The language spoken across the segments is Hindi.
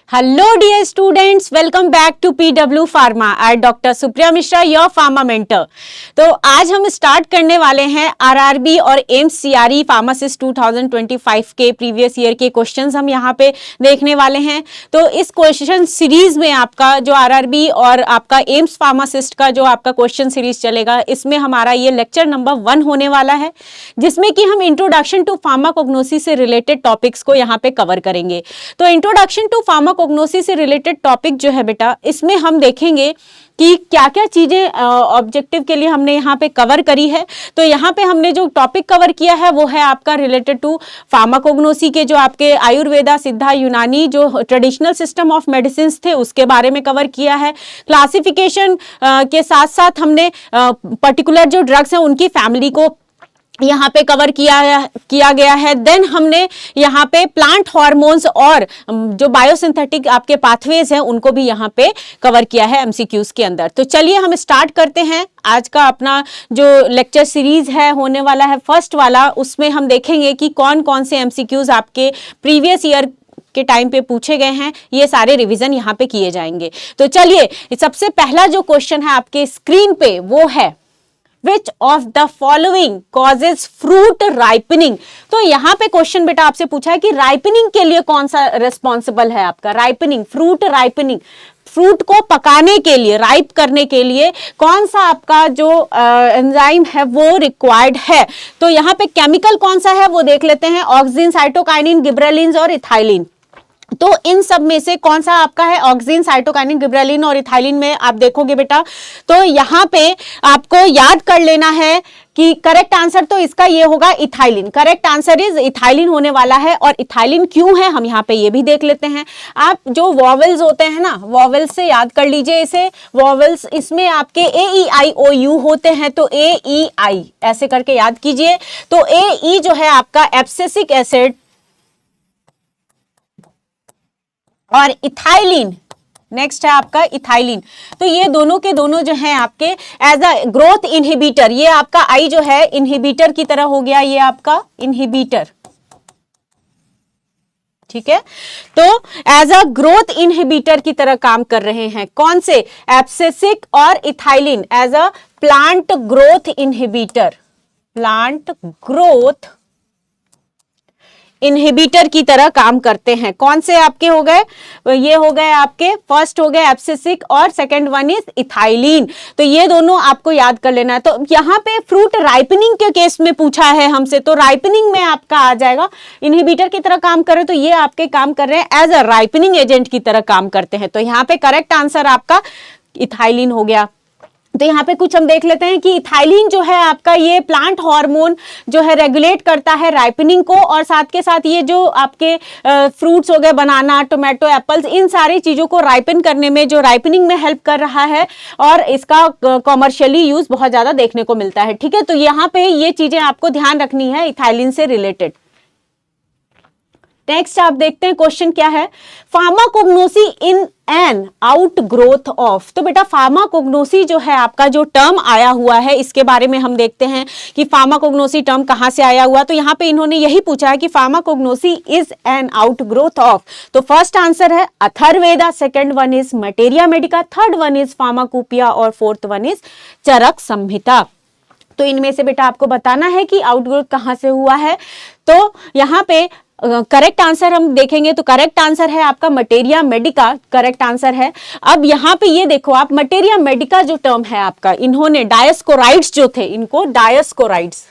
Hello dear students, welcome back to PW Pharma. I Dr. Supriya Mishra, your pharma mentor. तो आज हम स्टार्ट करने वाले हैं आरआरबी और एम्स सीआरई फार्मासिस्ट 2025 के प्रीवियस ईयर के क्वेश्चंस हम यहाँ पे देखने वाले हैं। तो इस क्वेश्चन सीरीज में आपका जो आरआरबी और आपका एम्स फार्मासिस्ट का जो आपका क्वेश्चन सीरीज चलेगा, इसमें हमारा ये लेक्चर नंबर 1 होने वाला है, जिसमें कि हम इंट्रोडक्शन टू फार्माकोग्नोसी से रिलेटेड टॉपिक्स को यहाँ पे कवर करेंगे। तो इंट्रोडक्शन टू फार्माकोग्नोसी से रिलेटेड टॉपिक जो है बेटा, इसमें हम देखेंगे कि क्या क्या चीजें ऑब्जेक्टिव के लिए हमने यहाँ पे कवर करी है। तो यहाँ पे हमने जो टॉपिक कवर किया है वो है आपका रिलेटेड टू फार्माकोग्नोसी के जो आपके आयुर्वेदा, सिद्धा, यूनानी जो ट्रेडिशनल सिस्टम ऑफ मेडिसिन थे उसके बारे में कवर किया है। क्लासिफिकेशन के साथ साथ हमने पर्टिकुलर जो ड्रग्स हैं उनकी फैमिली को यहाँ पे कवर किया गया है। देन हमने यहाँ पे प्लांट हार्मोन्स और जो बायोसिंथेटिक आपके पाथवेज हैं उनको भी यहाँ पे कवर किया है एमसीक्यूज के अंदर। तो चलिए हम स्टार्ट करते हैं आज का अपना जो लेक्चर सीरीज है होने वाला है फर्स्ट वाला। उसमें हम देखेंगे कि कौन कौन से एमसीक्यूज आपके प्रीवियस ईयर के टाइम पे पूछे गए हैं, ये सारे रिवीजन यहाँ पे किए जाएंगे। तो चलिए सबसे पहला जो क्वेश्चन है आपके स्क्रीन पे वो है Which of the following causes fruit ripening? तो यहाँ पे क्वेश्चन बेटा आपसे पूछा है कि राइपनिंग के लिए कौन सा रिस्पॉन्सिबल है आपका। राइपनिंग, फ्रूट राइपनिंग, फ्रूट को पकाने के लिए, राइप करने के लिए कौन सा आपका जो एंजाइम है वो रिक्वायर्ड है। तो यहाँ पे केमिकल कौन सा है वो देख लेते हैं। ऑक्सिन, साइटोकाइनिन, गिबरेलिन और इथाइलिन। तो इन सब में से कौन सा आपका है? ऑक्सिन, साइटोकाइनिन, गिबरेलिन और इथाइलिन में आप देखोगे बेटा तो यहाँ पे आपको याद कर लेना है कि करेक्ट आंसर तो इसका ये होगा ethylene. Correct answer is ethylene होने वाला है। और इथाइलिन क्यों है हम यहाँ पे ये भी देख लेते हैं। आप जो वॉवेल्स होते हैं ना, वॉवेल्स से याद कर लीजिए इसे। वॉवेल्स इसमें आपके ए ई आई ओ यू होते हैं, तो ए ई आई ऐसे करके याद कीजिए। तो ए ई जो है आपका एब्सिसिक एसिड और इथाइलिन नेक्स्ट है आपका इथाइलिन। तो ये दोनों के दोनों जो है आपके एज अ ग्रोथ इनहिबिटर, ये आपका आई जो है इनहिबिटर की तरह हो गया, ये आपका इनहिबिटर, ठीक है। तो एज अ ग्रोथ इनहिबिटर की तरह काम कर रहे हैं कौन से? एब्सिसिक और ethylene as a plant growth inhibitor, plant growth inhibitor की तरह काम करते हैं। कौन से आपके हो गए? ये हो गए आपके, फर्स्ट हो गए एब्सिसिक और सेकंड वन इज इथाइलिन। तो ये दोनों आपको याद कर लेना है। तो यहाँ पे फ्रूट राइपनिंग के केस में पूछा है हमसे, तो राइपनिंग में आपका आ जाएगा इनहिबिटर की तरह काम कर रहे, तो ये आपके काम कर रहे हैं एज अ राइपनिंग एजेंट की तरह काम करते हैं। तो यहाँ पे करेक्ट आंसर आपका इथाइलिन हो गया। तो यहाँ पे कुछ हम देख लेते हैं कि इथाइलिन जो है आपका ये प्लांट हार्मोन जो है रेगुलेट करता है राइपनिंग को, और साथ के साथ ये जो आपके फ्रूट्स हो गए, बनाना, टोमेटो, एप्पल्स, इन सारी चीजों को राइपन करने में, जो राइपनिंग में हेल्प कर रहा है, और इसका कॉमर्शियली यूज बहुत ज्यादा देखने को मिलता है, ठीक है। तो यहाँ पे ये चीजें आपको ध्यान रखनी है इथाइलिन से रिलेटेड। नेक्स्ट आप देखते हैं क्वेश्चन क्या है। Pharmacognosy in an out growth of. तो बेटा फार्माकोग्नोसी जो है आपका जो टर्म आया हुआ है, इसके बारे में हम देखते हैं कि फार्माकोग्नोसी टर्म कहां से आया हुआ। तो यहां पे इन्होंने यही पूछा है कि pharmacognosy is an out growth of. तो फर्स्ट आंसर है Atharvaveda, second one is materia Medica, third one is pharmacopoeia और फोर्थ वन इज चरक संहिता। तो इनमें से बेटा आपको बताना है कि आउटग्रोथ कहां से हुआ है। तो यहां पे करेक्ट आंसर हम देखेंगे तो करेक्ट आंसर है आपका मटेरिया मेडिका, करेक्ट आंसर है। अब यहां पे ये देखो आप, मटेरिया मेडिका जो टर्म है आपका, इन्होंने डायस्कोराइड्स जो थे, इनको डायस्कोराइड्स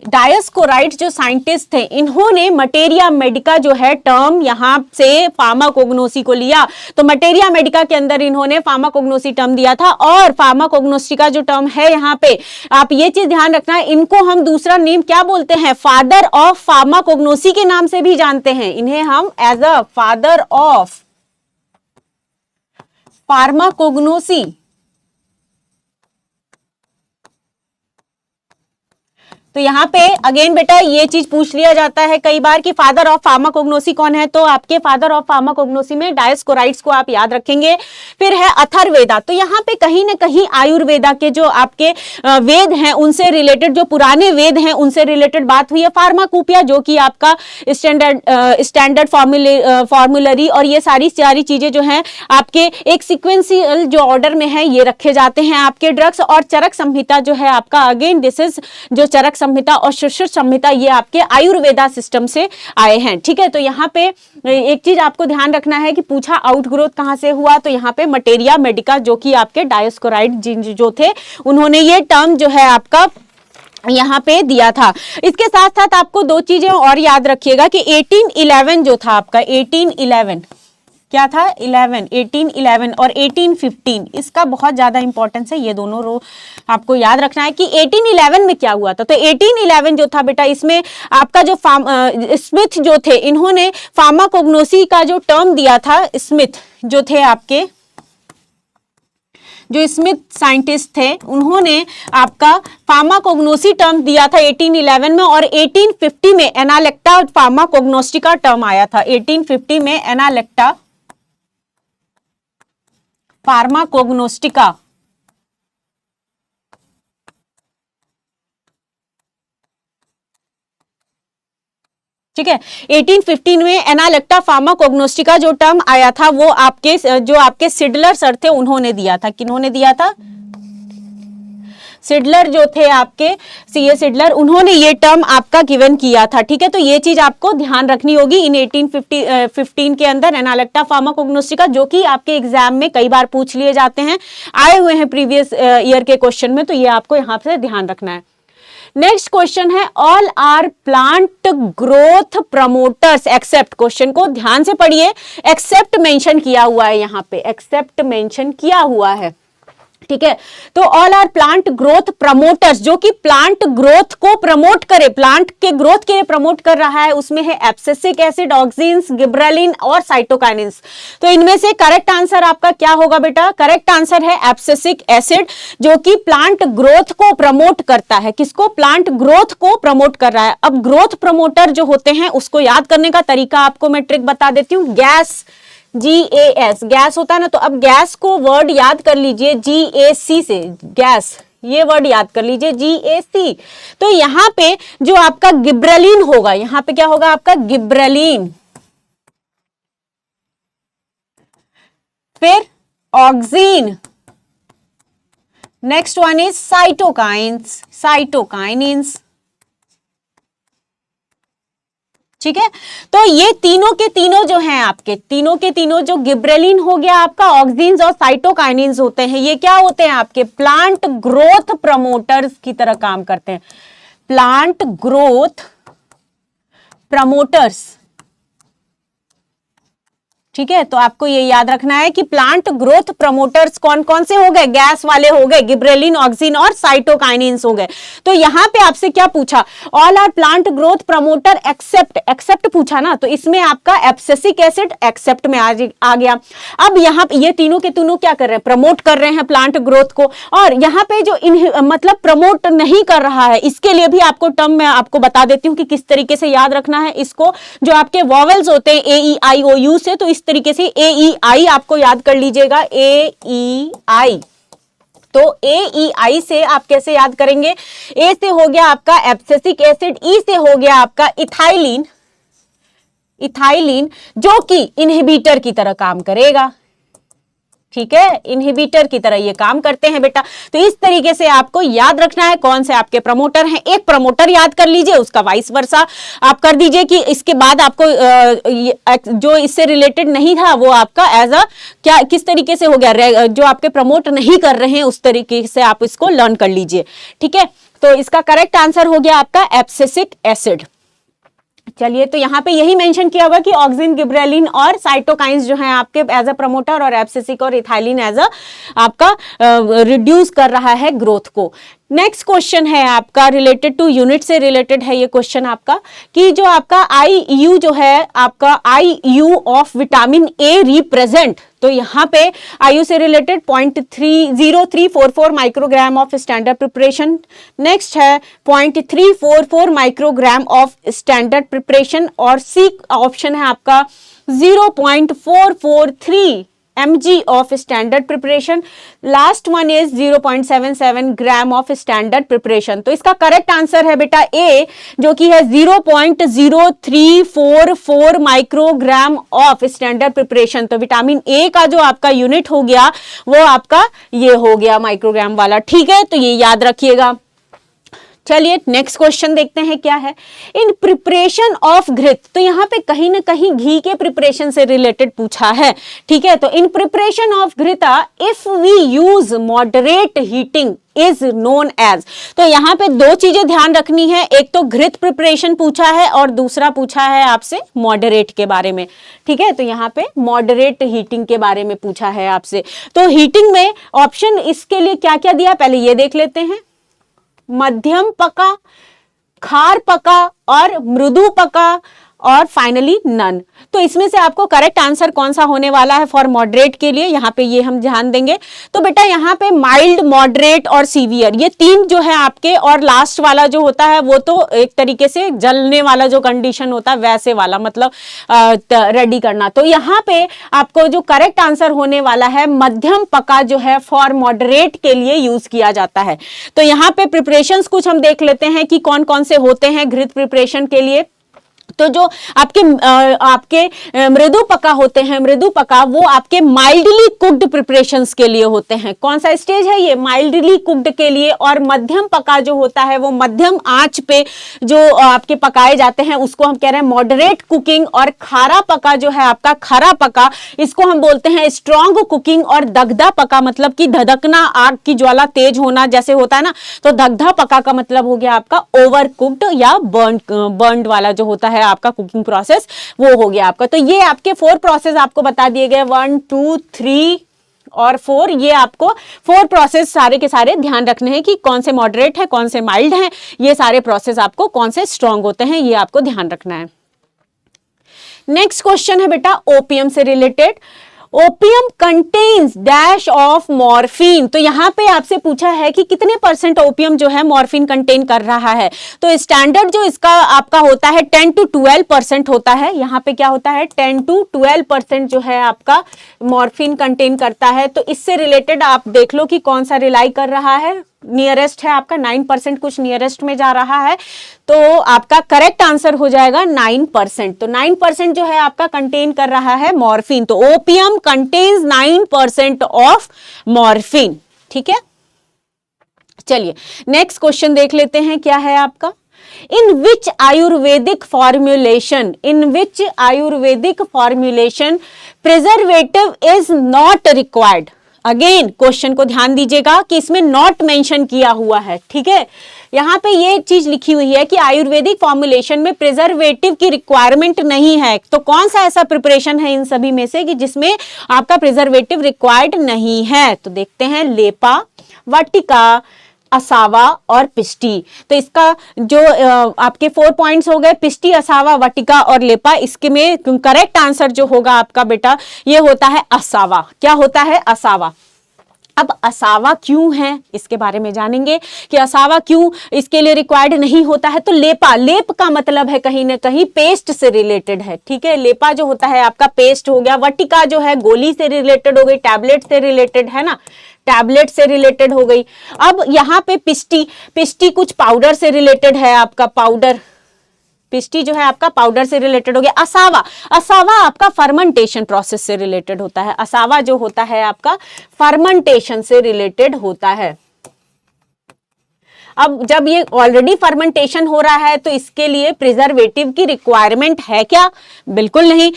डायस्कोराइड्स जो साइंटिस्ट थे, इन्होंने मटेरिया मेडिका जो है टर्म यहां से फार्माकोग्नोसी को लिया। तो मटेरिया मेडिका के अंदर इन्होंने फार्माकोग्नोसी टर्म दिया था। और फार्माकोग्नोसी का जो टर्म है यहां पे आप ये चीज ध्यान रखना है, इनको हम दूसरा नेम क्या बोलते हैं? फादर ऑफ फार्माकोग्नोसी के नाम से भी जानते हैं। इन्हें हम as a father of pharmacognosy तो यहाँ पे अगेन बेटा ये चीज पूछ लिया जाता है कई बार कि फादर ऑफ फार्माकोग्नोसी कौन है, तो आपके फादर ऑफ फार्माकोग्नोसी में डायोस्कोराइड्स को आप याद रखेंगे। फिर है अथर्ववेदा, तो यहाँ पे कहीं ना कहीं आयुर्वेदा के जो आपके वेद हैं उनसे रिलेटेड, जो पुराने वेद हैं उनसे रिलेटेड बात हुई है। फार्माकोपिया जो कि आपका स्टैंडर्ड फॉर्मुलरी और ये सारी चीजें जो हैं आपके एक सिक्वेंशियल जो ऑर्डर में है ये रखे जाते हैं आपके ड्रग्स। और चरक संहिता जो है आपका अगेन दिस इज जो चरक संहिता और सुश्रुत संहिता ये आपके आयुर्वेदा सिस्टम से आए हैं। ठीक है, तो यहाँ पे एक चीज आपको ध्यान रखना है कि पूछा आउटग्रोथ कहां से हुआ, तो यहाँ पे मटेरिया मेडिका जो कि आपके डायोस्कोराइड जो थे उन्होंने ये टर्म जो है आपका यहाँ पे दिया था। इसके साथ साथ आपको दो चीजें और याद रखिएगा कि 1811 जो था आपका 1811 क्या था 1811 और 1815 इसका बहुत ज्यादा इंपॉर्टेंस है। ये दोनों रो आपको याद रखना है कि 1811 में क्या हुआ था। तो 1811 जो था बेटा इसमें आपका जो स्मिथ जो थे इन्होंने फार्माकोग्नोसी का जो टर्म दिया था, स्मिथ जो थे आपके जो स्मिथ साइंटिस्ट थे उन्होंने आपका फार्माकोग्नोसी टर्म दिया था 1811 में। और 1850 में एनालेक्टा फार्माकोग्नोस्टिका टर्म आया था। 1850 में एनालेक्टा फार्माकोग्नोस्टिका, ठीक है। 1815 में एनालेक्टा फार्माकोग्नोस्टिका जो टर्म आया था वो आपके सिडलर सर थे उन्होंने दिया था। किन्होंने दिया था? सिडलर जो थे आपके सीए सिडलर, उन्होंने ये टर्म आपका गिवन किया था। ठीक है, तो ये चीज आपको ध्यान रखनी होगी इन 1815 के अंदर एनालेक्टा फार्माकोग्नोस्टिका, जो कि आपके एग्जाम में कई बार पूछ लिए जाते हैं, आए हुए हैं प्रीवियस ईयर के क्वेश्चन में, तो ये आपको यहां से ध्यान रखना है। नेक्स्ट क्वेश्चन है all are plant growth promoters except, question को ध्यान से पढ़िए, एक्सेप्ट मेंशन किया हुआ है यहाँ पे, एक्सेप्ट मेंशन किया हुआ है। ठीक है, तो all are plant growth promoters, जो कि प्लांट ग्रोथ को प्रमोट करे, प्लांट के ग्रोथ के लिए प्रमोट कर रहा है, उसमें है एब्सिसिक एसिड, ऑक्सिन्स, गिबरेलिन और साइटोकाइनिन्स। तो इनमें से करेक्ट आंसर आपका क्या होगा बेटा? करेक्ट आंसर है एब्सिसिक एसिड, जो कि प्लांट ग्रोथ को प्रमोट करता है। किसको? प्लांट ग्रोथ को प्रमोट कर रहा है। अब ग्रोथ प्रमोटर जो होते हैं उसको याद करने का तरीका आपको मैं ट्रिक बता देती हूं। गैस, GAS गैस होता है ना, तो अब गैस को वर्ड याद कर लीजिए GAC से, गैस ये वर्ड याद कर लीजिए GAC। तो यहां पे जो आपका गिब्रेलिन होगा, यहां पे क्या होगा आपका? गिब्रेलिन, फिर oxygen, next one is cytokines, cytokinins. ठीक है, तो ये तीनों के तीनों जो हैं आपके, तीनों के तीनों जो गिब्रेलिन हो गया आपका, ऑक्सिन्स और साइटोकाइनिन्स होते हैं, ये क्या होते हैं आपके? प्लांट ग्रोथ प्रमोटर्स की तरह काम करते हैं। प्लांट ग्रोथ प्रमोटर्स, ठीक है, तो आपको ये याद रखना है कि प्लांट ग्रोथ प्रमोटर्स कौन कौन से हो गए? गैस वाले हो गए, गिब्रेलिन, ऑक्सिन और साइटोकाइनिन्स हो गए। तो यहां पे आपसे क्या पूछा? All are plant growth promoter except, except पूछा ना, तो इसमें आपका एब्सिसिक एसिड एक्सेप्ट में आ गया। अब यहाँ पे ये तीनों के तीनों क्या कर रहे हैं? प्रमोट कर रहे हैं प्लांट ग्रोथ को। और यहाँ पे जो मतलब प्रमोट नहीं कर रहा है, इसके लिए भी आपको टर्म मैं आपको बता देती हूँ कि किस तरीके से याद रखना है इसको। जो आपके वॉवेल्स होते हैं AEIOU से, तो इस तरीके से AEI आपको याद कर लीजिएगा, AEI। तो AEI से आप कैसे याद करेंगे? A से हो गया आपका एब्सिसिक एसिड, E से हो गया आपका इथाइलिन, इथाइलिन जो कि इनहिबिटर की तरह काम करेगा। ठीक है, इनहिबिटर की तरह ये काम करते हैं बेटा। तो इस तरीके से आपको याद रखना है कौन से आपके प्रमोटर हैं। एक प्रमोटर याद कर लीजिए, उसका वाइस वर्सा आप कर दीजिए कि इसके बाद आपको जो इससे रिलेटेड नहीं था वो आपका एज अ क्या किस तरीके से हो गया, जो आपके प्रमोट नहीं कर रहे हैं उस तरीके से आप इसको लर्न कर लीजिए। ठीक है, तो इसका करेक्ट आंसर हो गया आपका एब्सिसिक एसिड। चलिए, तो यहाँ पे यही मेंशन किया हुआ कि ऑक्सिन, गिब्रेलिन और साइटोकाइंस जो हैं आपके एज अ प्रमोटर, और एब्सिसिक और इथाइलिन एज अ आपका रिड्यूस कर रहा है ग्रोथ को। नेक्स्ट क्वेश्चन है आपका रिलेटेड टू यूनिट से रिलेटेड है ये क्वेश्चन आपका, कि जो आपका IU जो है आपका IU of vitamin A represent, तो यहाँ पे IU से related 0.0344 microgram of standard preparation. Next है 0.344 माइक्रोग्राम ऑफ स्टैंडर्ड प्रिपरेशन, और सी ऑप्शन है आपका 0.443 mg of standard preparation. Last one is 0.77 gram of standard preparation. तो इसका करेक्ट आंसर है बेटा ए, जो कि है 0.0344 माइक्रोग्राम ऑफ स्टैंडर्ड प्रिपरेशन। तो विटामिन ए का जो आपका यूनिट हो गया वो आपका ये हो गया माइक्रोग्राम वाला, ठीक है, तो ये याद रखिएगा। चलिए नेक्स्ट क्वेश्चन देखते हैं क्या है। इन प्रिपरेशन ऑफ घृत, तो यहाँ पे कहीं ना कहीं घी के प्रिपरेशन से रिलेटेड पूछा है, ठीक है। तो in preparation of ghrita if we use moderate heating is known as, तो यहाँ पे दो चीजें ध्यान रखनी है, एक तो घृत प्रिपरेशन पूछा है और दूसरा पूछा है आपसे मॉडरेट के बारे में, ठीक है। तो यहाँ पे मॉडरेट हीटिंग के बारे में पूछा है आपसे। तो हीटिंग में ऑप्शन इसके लिए क्या क्या दिया पहले ये देख लेते हैं। मध्यम पका, खार पका और मृदु पका और फाइनली नन। तो इसमें से आपको करेक्ट आंसर कौन सा होने वाला है फॉर मॉडरेट के लिए, यहाँ पे ये हम ध्यान देंगे। तो बेटा यहाँ पे माइल्ड, मॉडरेट और सीवियर, ये तीन जो है आपके, और लास्ट वाला जो होता है वो तो एक तरीके से जलने वाला जो कंडीशन होता है वैसे वाला, मतलब रेडी करना। तो यहाँ पे आपको जो करेक्ट आंसर होने वाला है मध्यम पका जो है फॉर मॉडरेट के लिए यूज किया जाता है। तो यहाँ पे प्रिपरेशंस कुछ हम देख लेते हैं कि कौन कौन से होते हैं घृत प्रिपरेशन के लिए। तो जो आपके मृदु पका होते हैं, मृदु पका वो आपके माइल्डली कुक्ड प्रिपरेशंस के लिए होते हैं। कौन सा स्टेज है ये, माइल्डली कुक्ड के लिए। और मध्यम पका जो होता है वो मध्यम आंच पे जो आपके पकाए जाते हैं उसको हम कह रहे हैं मॉडरेट कुकिंग। और खारा पका जो है आपका, खरा पका, इसको हम बोलते हैं स्ट्रॉन्ग कुकिंग। और दगदा पका मतलब कि धधकना, आग की ज्वाला तेज होना जैसे होता है ना, तो दगदा पका का मतलब हो गया आपका ओवर कुक्ड या बर्न्ड वाला जो होता है आपका कुकिंग प्रोसेस, वो हो गया आपका। तो ये आपके 4 प्रोसेस आपको बता दिए गए, 1 2 3 और 4। ये आपको 4 प्रोसेस सारे के सारे ध्यान रखने हैं कि कौन से मॉडरेट है, कौन से माइल्ड हैं, ये सारे प्रोसेस आपको कौन से स्ट्रॉन्ग होते हैं, ये आपको ध्यान रखना है। नेक्स्ट क्वेश्चन है बेटा ओपियम से related. Opium contains dash of morphine, तो यहां पे आपसे पूछा है कि कितने % ओपियम जो है मॉर्फिन कंटेन कर रहा है। तो स्टैंडर्ड जो इसका आपका होता है 10 to 12% होता है। यहां पे क्या होता है 10 to 12% जो है आपका मॉर्फिन कंटेन करता है। तो इससे रिलेटेड आप देख लो कि कौन सा रिलाई कर रहा है, नियरेस्ट है आपका 9%, कुछ नियरेस्ट में जा रहा है। तो आपका करेक्ट आंसर हो जाएगा 9%। तो 9% जो है आपका कंटेन कर रहा है मॉर्फिन। तो ओपियम कंटेन्स 9% ऑफ मॉर्फिन, ठीक है। चलिए नेक्स्ट क्वेश्चन देख लेते हैं क्या है आपका। In which Ayurvedic formulation preservative is not required. Again question को ध्यान दीजिएगा कि इसमें नॉट मेंशन किया हुआ है, ठीक है। यहां पे ये चीज लिखी हुई है कि आयुर्वेदिक फॉर्मुलेशन में प्रिजर्वेटिव की रिक्वायरमेंट नहीं है। तो कौन सा ऐसा प्रिपरेशन है इन सभी में से कि जिसमें आपका प्रिजर्वेटिव रिक्वायर्ड नहीं है। तो देखते हैं लेपा, वाटिका, असावा और पिष्टी। तो इसका जो आपके 4 पॉइंट्स हो गए, पिष्टी, असावा, वाटिका और लेपा। इसके में करेक्ट आंसर जो होगा आपका बेटा ये होता है असावा। क्या होता है असावा। अब असावा क्यों है इसके बारे में जानेंगे कि असावा क्यों इसके लिए रिक्वायर्ड नहीं होता है। तो लेपा, लेप का मतलब है कहीं ना कहीं पेस्ट से रिलेटेड है, ठीक है। लेपा जो होता है आपका पेस्ट हो गया। वटिका जो है गोली से रिलेटेड हो गई, टैबलेट से रिलेटेड है ना, टैबलेट से रिलेटेड हो गई। अब यहाँ पे पिष्टी, पिष्टी कुछ पाउडर से रिलेटेड है आपका, पाउडर, पिष्टी जो है आपका पाउडर से रिलेटेड हो गया। असावा, असावा आपका फर्मेंटेशन प्रोसेस से रिलेटेड होता है। असावा जो होता है आपका फर्मेंटेशन से रिलेटेड होता है। अब जब ये ऑलरेडी फर्मेंटेशन हो रहा है तो इसके लिए प्रिजर्वेटिव की रिक्वायरमेंट है क्या, बिल्कुल नहीं।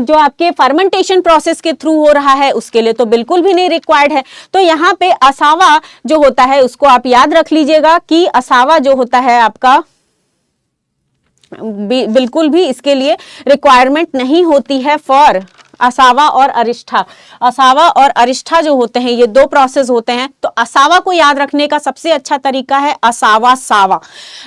जो आपके फर्मेंटेशन प्रोसेस के थ्रू हो रहा है उसके लिए तो बिल्कुल भी नहीं रिक्वायर्ड है। तो यहाँ पे असावा जो होता है उसको आप याद रख लीजिएगा कि असावा जो होता है आपका बिल्कुल भी इसके लिए रिक्वायरमेंट नहीं होती है फॉर असावा और अरिष्ठा। असावा और अरिष्ठा जो होते हैं ये दो प्रोसेस होते हैं। तो असावा को याद रखने का सबसे अच्छा तरीका है असावा सावा।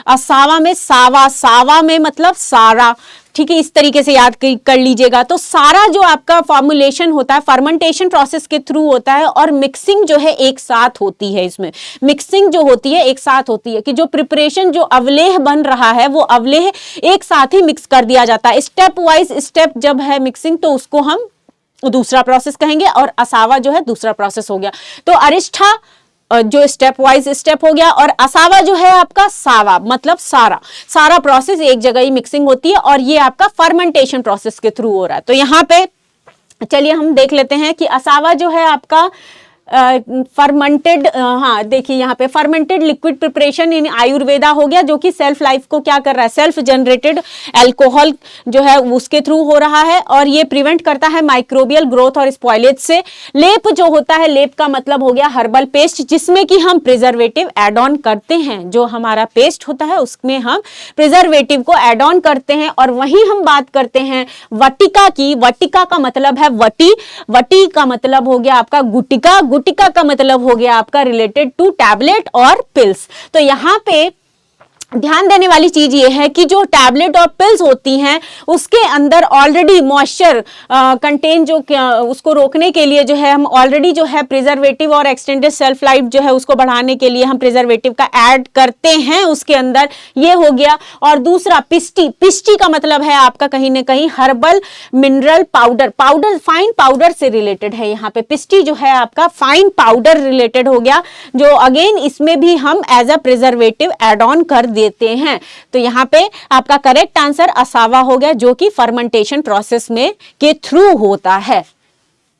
असावा में सावा, सावा में मतलब सारा, ठीक है, इस तरीके से याद कर लीजिएगा। तो सारा जो आपका फॉर्मुलेशन होता है फर्मेंटेशन प्रोसेस के थ्रू होता है और मिक्सिंग जो है एक साथ होती है। इसमें मिक्सिंग जो होती है एक साथ होती है कि जो प्रिपरेशन जो अवलेह बन रहा है वो अवलेह एक साथ ही मिक्स कर दिया जाता है। स्टेप वाइज स्टेप जब है मिक्सिंग तो उसको हम दूसरा प्रोसेस कहेंगे और असावा जो है दूसरा प्रोसेस हो गया। तो अरिष्ठा जो स्टेप वाइज स्टेप हो गया और असावा जो है आपका सावा मतलब सारा, सारा प्रोसेस एक जगह ही मिक्सिंग होती है और ये आपका फर्मेंटेशन प्रोसेस के थ्रू हो रहा है। तो यहाँ पे चलिए हम देख लेते हैं कि असावा जो है आपका फर्मेंटेड, हाँ देखिए यहाँ पे fermented liquid preparation in Ayurveda हो गया, जो कि सेल्फ लाइफ को क्या कर रहा है, सेल्फ जनरेटेड अल्कोहल जो है उसके थ्रू हो रहा है और ये प्रिवेंट करता है माइक्रोबियल ग्रोथ और स्पॉइलेज से। लेप जो होता है, लेप का मतलब हो गया हर्बल पेस्ट, जिसमें कि हम प्रिजर्वेटिव एड ऑन करते हैं। जो हमारा पेस्ट होता है उसमें हम प्रिजर्वेटिव को एड ऑन करते हैं। और वहीं हम बात करते हैं वटिका की। वटिका का मतलब है वटी, वटी का मतलब हो गया आपका गुटिका, गुटिका का मतलब हो गया आपका रिलेटेड टू टैबलेट और पिल्स। तो यहां पे ध्यान देने वाली चीज ये है कि जो टैबलेट और पिल्स होती हैं उसके अंदर ऑलरेडी मॉइस्चर कंटेन, जो उसको रोकने के लिए जो है हम ऑलरेडी जो है प्रिजर्वेटिव और एक्सटेंडेड सेल्फ लाइफ जो है उसको बढ़ाने के लिए हम प्रिजर्वेटिव का ऐड करते हैं उसके अंदर, ये हो गया। और दूसरा पिस्टी, पिस्टी का मतलब है आपका कहीं ना कहीं herbal mineral powder, powder fine powder से रिलेटेड है। यहाँ पे पिस्टी जो है आपका फाइन पाउडर रिलेटेड हो गया, जो अगेन इसमें भी हम as a preservative add on कर देते हैं। तो यहां पे आपका करेक्ट आंसर असावा हो गया, जो कि फर्मेंटेशन प्रोसेस में के थ्रू होता है।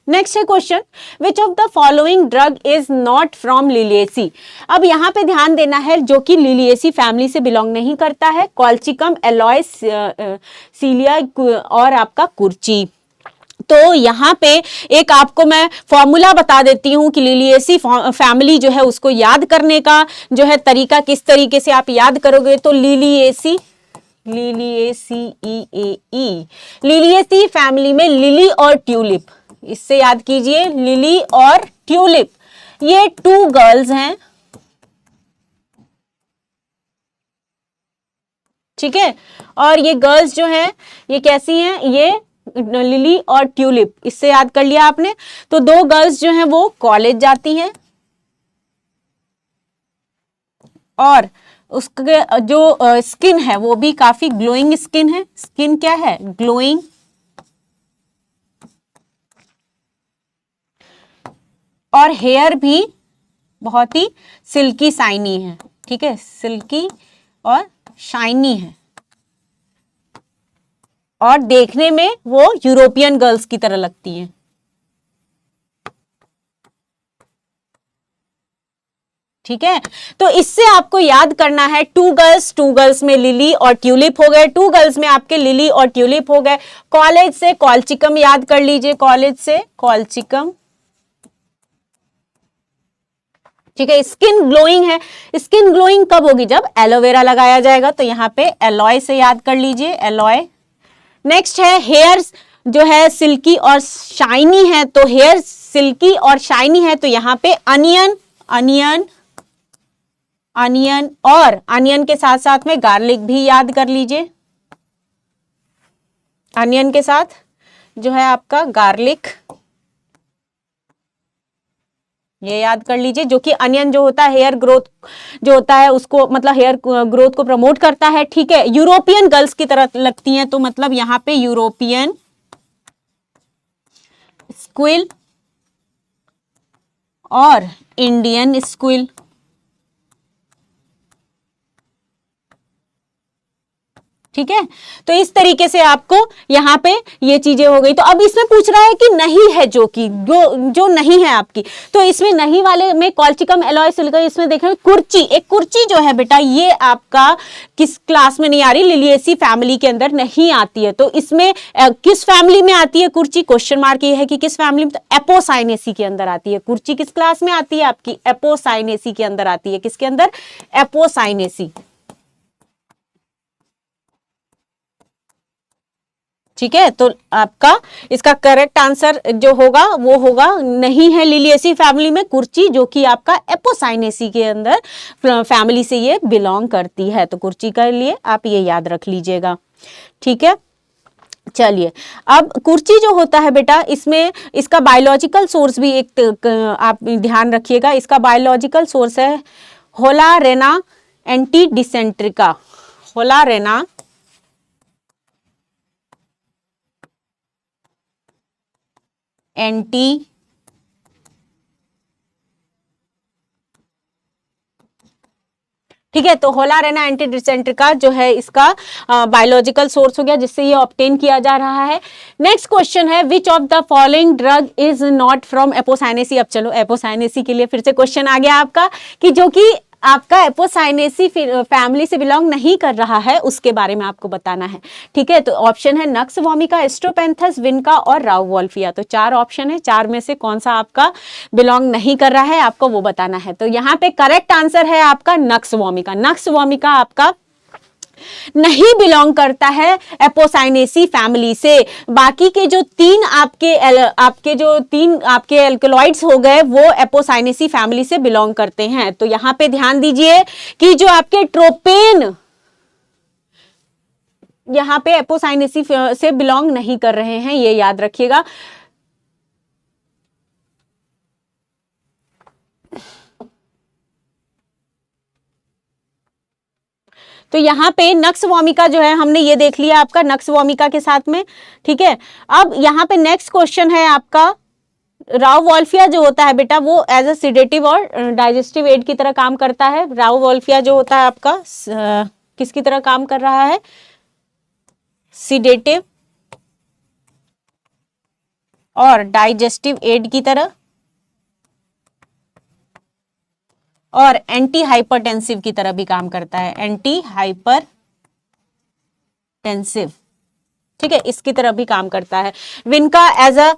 नेक्स्ट है question, which of the following drug is not from Liliaceae. अब यहां पे ध्यान देना है, जो कि लिलिएसी फैमिली से बिलोंग नहीं करता है। कॉल्चिकम, एलॉय, सीलिया और आपका कुर्ची। तो यहाँ पे एक आपको मैं फॉर्मूला बता देती हूँ कि लिलिएसी फैमिली जो है उसको याद करने का जो है तरीका किस तरीके से आप याद करोगे। तो लिलिएसी, लिलिएसी ई ए ई, लिलिएसी फैमिली में लिली और ट्यूलिप, इससे याद कीजिए लिली और ट्यूलिप, ये टू गर्ल्स हैं, ठीक है। और ये गर्ल्स जो हैं ये कैसी हैं, ये लिली और ट्यूलिप, इससे याद कर लिया आपने। तो दो गर्ल्स जो हैं वो कॉलेज जाती हैं और उसके जो स्किन है वो भी काफी ग्लोइंग स्किन है। स्किन क्या है, ग्लोइंग। और हेयर भी बहुत ही सिल्की शाइनी है, ठीक है, सिल्की और शाइनी है और देखने में वो यूरोपियन गर्ल्स की तरह लगती हैं, ठीक है। तो इससे आपको याद करना है टू गर्ल्स, टू गर्ल्स में लिली और ट्यूलिप हो गए, टू गर्ल्स में आपके लिली और ट्यूलिप हो गए। कॉलेज से कॉल्चिकम याद कर लीजिए, कॉलेज से कॉल्चिकम, ठीक है। स्किन ग्लोइंग है, स्किन ग्लोइंग कब होगी, जब एलोवेरा लगाया जाएगा। तो यहाँ पे एलॉय से याद कर लीजिए, एलॉय। नेक्स्ट है हेयर जो है सिल्की और शाइनी है, तो हेयर सिल्की और शाइनी है तो यहाँ पे अनियन, अनियन, अनियन और अनियन के साथ साथ में गार्लिक भी याद कर लीजिए। अनियन के साथ जो है आपका गार्लिक, ये याद कर लीजिए, जो कि अनियन जो होता है हेयर ग्रोथ जो होता है उसको मतलब हेयर ग्रोथ को प्रमोट करता है, ठीक है। यूरोपियन गर्ल्स की तरह लगती हैं तो मतलब यहां पे यूरोपियन स्क्विल और इंडियन स्क्विल, ठीक है। तो इस तरीके से आपको यहाँ पे ये चीजें हो गई। तो अब इसमें पूछ रहा है कि नहीं है, जो कि जो नहीं है आपकी, तो इसमें नहीं वाले में कॉल्चिकम, एलॉय, सिलिका, इसमें देखें कुर्ची, एक कुर्ची जो है बेटा ये आपका किस क्लास में नहीं आ रही, लिलिएसी फैमिली के अंदर नहीं आती है। तो इसमें किस फैमिली में आती है कुर्ची, क्वेश्चन मार्क ये है कि किस फैमिली में, तो एपोसाइनेसी के अंदर आती है कुर्ची। किस क्लास में आती है आपकी, एपोसाइनेसी के अंदर आती है। किसके अंदर, एपोसाइनेसी, ठीक है, तो आपका इसका करेक्ट आंसर जो होगा वो होगा, नहीं है लिलिएसी फैमिली में कुर्ची, जो कि आपका एपोसाइनेसी के अंदर फैमिली से ये बिलोंग करती है। तो कुर्ची के लिए आप ये याद रख लीजिएगा। ठीक है, चलिए अब कुर्ची जो होता है बेटा, इसमें इसका बायोलॉजिकल सोर्स भी एक आप ध्यान रखिएगा। इसका बायोलॉजिकल सोर्स है होलारेना एंटीडिसेंट्रिका। होलारेना एंटी ठीक है, तो होलारेना एंटीडिसेंट्रिका जो है इसका बायोलॉजिकल सोर्स हो गया, जिससे ये ऑब्टेन किया जा रहा है। नेक्स्ट क्वेश्चन है, which of the following drug is not from Apocynaceae. अब चलो एपोसाइनेसी के लिए फिर से क्वेश्चन आ गया आपका, कि जो कि आपका एपोसाइनेसी फैमिली से बिलोंग नहीं कर रहा है, उसके बारे में आपको बताना है। ठीक है, तो ऑप्शन है नक्स वोमिका, एस्ट्रोपेंथस, विनका और राउवोल्फिया। तो 4 ऑप्शन है, 4 में से कौन सा आपका बिलोंग नहीं कर रहा है, आपको वो बताना है। तो यहाँ पे करेक्ट आंसर है आपका नक्स वोमिका। नक्स वोमिका आपका नहीं बिलोंग करता है एपोसाइनेसी फैमिली से। बाकी के जो 3 आपके एल्कलॉइड्स हो गए, वो एपोसाइनेसी फैमिली से बिलोंग करते हैं। तो यहां पे ध्यान दीजिए कि जो आपके ट्रोपेन यहां पे एपोसाइनेसी से बिलोंग नहीं कर रहे हैं, ये याद रखिएगा। तो यहाँ पे नक्स वोमिका जो है, हमने ये देख लिया आपका नक्स वोमिका के साथ में। ठीक है, अब यहाँ पे नेक्स्ट क्वेश्चन है आपका, राउवोल्फिया जो होता है बेटा, वो एज अ सिडेटिव और डाइजेस्टिव एड की तरह काम करता है। राउवोल्फिया जो होता है आपका किसकी तरह काम कर रहा है, सिडेटिव और डाइजेस्टिव एड की तरह, और एंटी हाइपरटेंसिव की तरह भी काम करता है, एंटी हाइपरटेंसिव। ठीक है, इसकी तरह भी काम करता है। विनका एज अ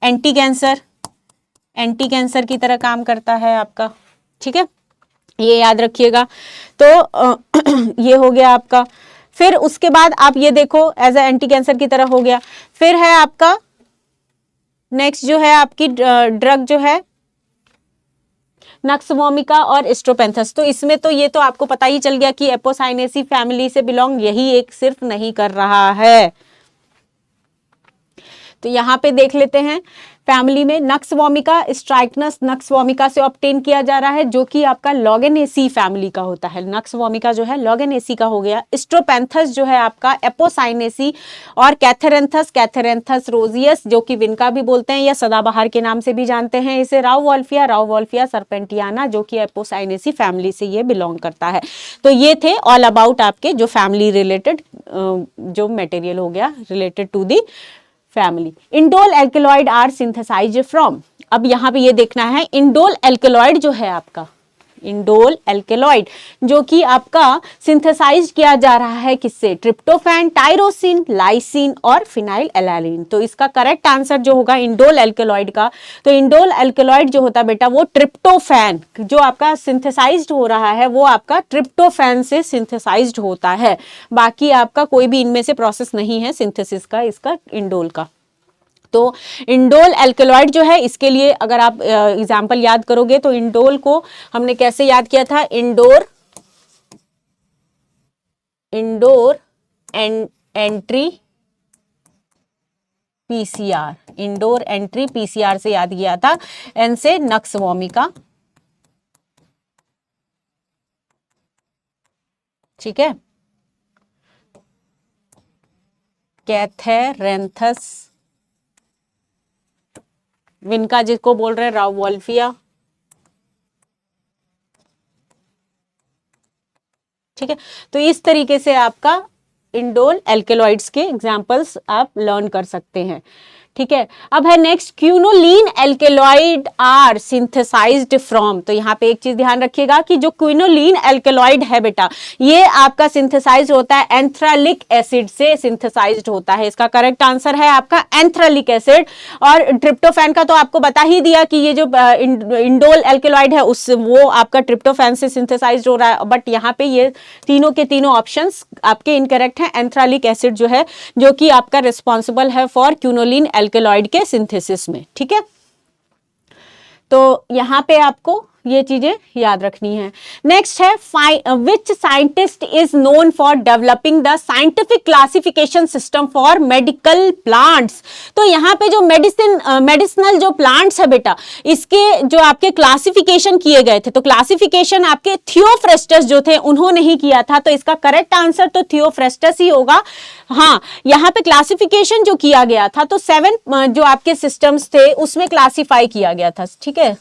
एंटी कैंसर की तरह काम करता है आपका। ठीक है, ये याद रखिएगा। तो ये हो गया आपका। फिर उसके बाद आप ये देखो, एज अ एंटी कैंसर की तरह हो गया। फिर है आपका नेक्स्ट जो है आपकी ड्रग जो है नक्स वोमिका और एस्ट्रोपेंथस। तो इसमें तो ये तो आपको पता ही चल गया कि एपोसाइनेसी फैमिली से बिलोंग यही एक सिर्फ नहीं कर रहा है। तो यहां पे देख लेते हैं, फैमिली में नक्स वोमिका स्ट्राइकनस नक्स वोमिका से ऑब्टेन किया जा रहा है, जो कि आपका लॉगेनेसी फैमिली का होता है। नक्स वोमिका जो है लॉगेनेसी का हो गया। एस्ट्रोपेंथस जो है आपका एपोसाइनेसी, और कैथेरेंथस रोजियस जो कि विनका भी बोलते हैं या सदाबहार के नाम से भी जानते हैं इसे, राउवोल्फिया सर्पेंटियाना जो कि एपोसाइनेसी फैमिली से ये बिलोंग करता है। तो ये थे ऑल अबाउट आपके जो फैमिली रिलेटेड जो मटेरियल हो गया related to the family. Indole alkaloid are synthesized from. अब यहां पे ये देखना है, इंडोल एल्केलॉइड जो है आपका, इंडोल एल्केलॉइड जो कि आपका सिंथेसाइज किया जा रहा है किससे, ट्रिप्टोफैन, टायरोसिन, लाइसिन और फिनाइल एलानिन। तो इसका करेक्ट आंसर जो होगा इंडोल एल्केलॉइड का, तो इंडोल एल्केलॉइड जो होता है बेटा वो ट्रिप्टोफैन जो आपका सिंथेसाइज्ड हो रहा है वो आपका ट्रिप्टोफैन से सिंथेसाइज्ड होता है। बाकी आपका कोई भी इनमें से प्रोसेस नहीं है सिंथेसिस का इसका इंडोल का। तो इंडोल एल्केलॉइड जो है, इसके लिए अगर आप एग्जाम्पल याद करोगे तो इंडोल को हमने कैसे याद किया था, indoor entry PCR, indoor entry PCR से याद किया था। एन से नक्स वोमिका। ठीक है, कैथेरेंथस, विनका जिसको बोल रहे हैं राउवोल्फिया। ठीक है, तो इस तरीके से आपका इंडोल एल्केलॉइड्स के एग्जाम्पल्स आप लर्न कर सकते हैं। ठीक है। अब है next, quinoline alkaloid are synthesized from. तो यहाँ पे एक चीज ध्यान रखिएगा कि जो क्विनोलिन एल्केलॉइड है बेटा, ये आपका सिंथेसाइज होता है एंथ्रालिक एसिड से सिंथेसाइज्ड होता है। इसका करेक्ट आंसर है आपका एंथ्रालिक एसिड। और ट्रिप्टोफैन का तो आपको बता ही दिया कि ये जो इंडोल एल्केलॉइड है उस वो आपका ट्रिप्टोफैन से सिंथेसाइज्ड हो रहा है, बट यहाँ पे ये तीनों के तीनों ऑप्शंस आपके इनकरेक्ट हैं। एंथ्रालिक एसिड जो है, जो कि आपका रिस्पॉन्सिबल है फॉर क्विनोलिन एल्केलॉइड के सिंथेसिस में, ठीक है। तो यहां पे आपको ये चीजें याद रखनी है। नेक्स्ट है, which scientist is known for developing the scientific classification system for medical plants. तो यहाँ पे जो मेडिसिनल जो प्लांट्स है बेटा, इसके जो आपके क्लासिफिकेशन किए गए थे, तो क्लासिफिकेशन आपके थियोफ्रेस्टस जो थे उन्होंने ही किया था। तो इसका करेक्ट आंसर तो थियोफ्रेस्टस ही होगा। हाँ, यहाँ पे क्लासिफिकेशन जो किया गया था, तो 7 जो आपके सिस्टम्स थे उसमें क्लासिफाई किया गया था, ठीक है।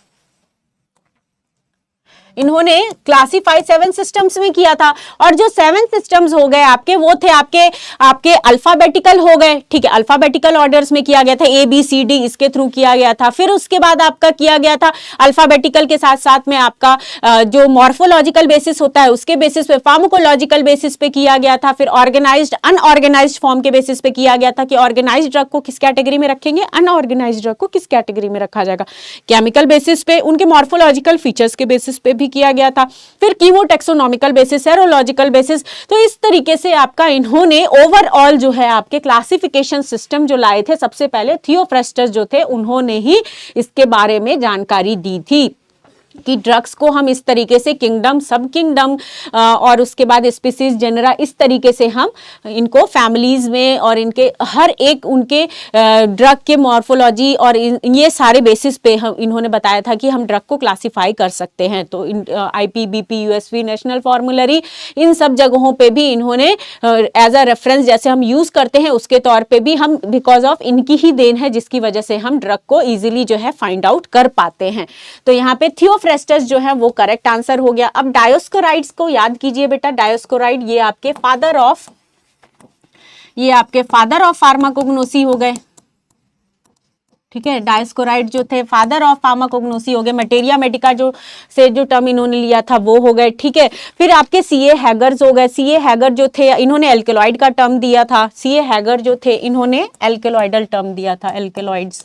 इन्होंने क्लासिफाई 7 सिस्टम्स में किया था। और जो 7 सिस्टम्स हो गए आपके, वो थे आपके अल्फाबेटिकल हो गए, ठीक है। अल्फाबेटिकल ऑर्डर्स में किया गया था, ABCD इसके थ्रू किया गया था। फिर उसके बाद आपका किया गया था अल्फाबेटिकल के साथ साथ में आपका जो मॉर्फोलॉजिकल बेसिस होता है उसके बेसिस पे, फार्माकोलॉजिकल बेसिस पे किया गया था। फिर ऑर्गेनाइज्ड अनऑर्गेनाइज्ड फॉर्म के बेसिस पे किया गया था कि ऑर्गेनाइज्ड ड्रग को किस कैटेगरी में रखेंगे, अनऑर्गेनाइज्ड ड्रग को किस कैटेगरी में रखा जाएगा। केमिकल बेसिस पे, उनके मॉर्फोलॉजिकल फीचर्स के बेसिस पे भी किया गया था। फिर कीमोटेक्सोनॉमिकल बेसिस, सेरोलॉजिकल बेसिस। तो इस तरीके से आपका इन्होंने ओवरऑल जो है आपके क्लासिफिकेशन सिस्टम जो लाए थे, सबसे पहले थियोफ्रेस्टस जो थे उन्होंने ही इसके बारे में जानकारी दी थी कि ड्रग्स को हम इस तरीके से किंगडम, सब किंगडम और उसके बाद स्पीसीज, जेनरा, इस तरीके से हम इनको फैमिलीज में और इनके हर एक उनके ड्रग के मॉर्फोलॉजी और ये सारे बेसिस पे हम इन्होंने बताया था कि हम ड्रग को क्लासिफाई कर सकते हैं। तो IPBP, USP, नेशनल फॉर्मुलरी, इन सब जगहों पे भी इन्होंने एज अ रेफरेंस जैसे हम यूज करते हैं उसके तौर पे भी हम, बिकॉज ऑफ इनकी ही देन है जिसकी वजह से हम ड्रग को इजीली जो है फाइंड आउट कर पाते हैं। तो यहाँ पे थियोफ्रेस्टस जो है वो करेक्ट आंसर हो गया। अब डायोस्कोराइड्स को याद कीजिए बेटा। डायोस्कोराइड ये आपके फादर ऑफ फार्माकोग्नोसी हो गए, ठीक है। डायोस्कोराइड जो थे फादर ऑफ फार्माकोग्नोसी हो गए। मटेरिया मेडिका जो टर्म इन्होंने लिया था वो हो गए, ठीक है। फिर आपके CA हैगर्स हो गए। CA हैगर जो थे इन्होंने एल्केलॉइड का टर्म दिया था। CA हैगर जो थे इन्होंने एल्केलॉइडल टर्म दिया था, एल्केलॉइड्स,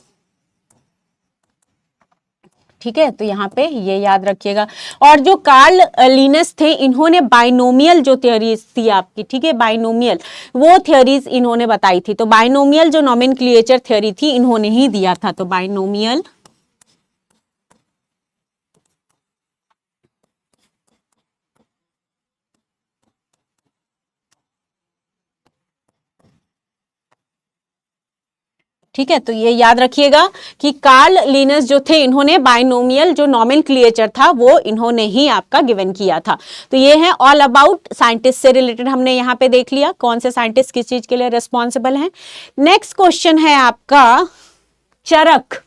ठीक है। तो यहाँ पे ये याद रखिएगा। और जो कार्ल लिनस थे इन्होंने बाइनोमियल जो थ्योरीज थी आपकी, ठीक है, बाइनोमियल वो थ्योरीज इन्होंने बताई थी। तो बाइनोमियल जो नोमेनक्लेचर थ्योरी थी इन्होंने ही दिया था। तो बाइनोमियल, ठीक है। तो ये याद रखिएगा कि कार्ल लिनस जो थे इन्होंने बाइनोमियल जो नोमेनक्लेचर था वो इन्होंने ही आपका गिवन किया था। तो ये है ऑल अबाउट साइंटिस्ट से रिलेटेड हमने यहाँ पे देख लिया कौन से साइंटिस्ट किस चीज के लिए रिस्पॉन्सिबल हैं। नेक्स्ट क्वेश्चन है आपका चरक।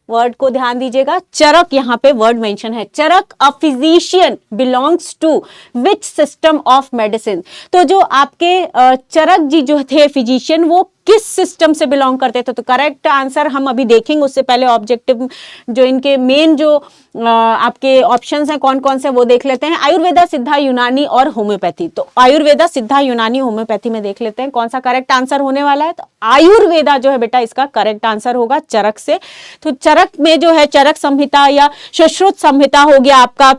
वर्ड को ध्यान दीजिएगा, चरक यहाँ पे वर्ड मेंशन है। Charak a physician belongs to which system of medicine. तो जो आपके चरक जी जो थे फिजिशियन वो किस सिस्टम से बिलोंग करते थे। तो करेक्ट आंसर हम अभी देखेंगे, उससे पहले ऑब्जेक्टिव जो इनके मेन जो आपके ऑप्शंस हैं कौन कौन से वो देख लेते हैं। आयुर्वेदा, सिद्धा, यूनानी और होम्योपैथी। तो आयुर्वेदा, सिद्धा, यूनानी, होम्योपैथी में देख लेते हैं कौन सा करेक्ट आंसर होने वाला है। तो आयुर्वेदा जो है बेटा इसका करेक्ट आंसर होगा चरक से। तो चरक में जो है चरक संहिता या सुश्रुत संहिता हो गया आपका,